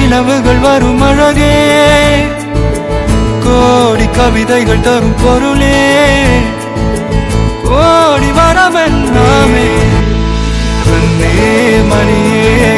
நிலவுகள் வரும் அழகே, கோடி கவிதைகள் தரும் பொருளே, கோடி வரமெல்லாமே கண்ணே மணியே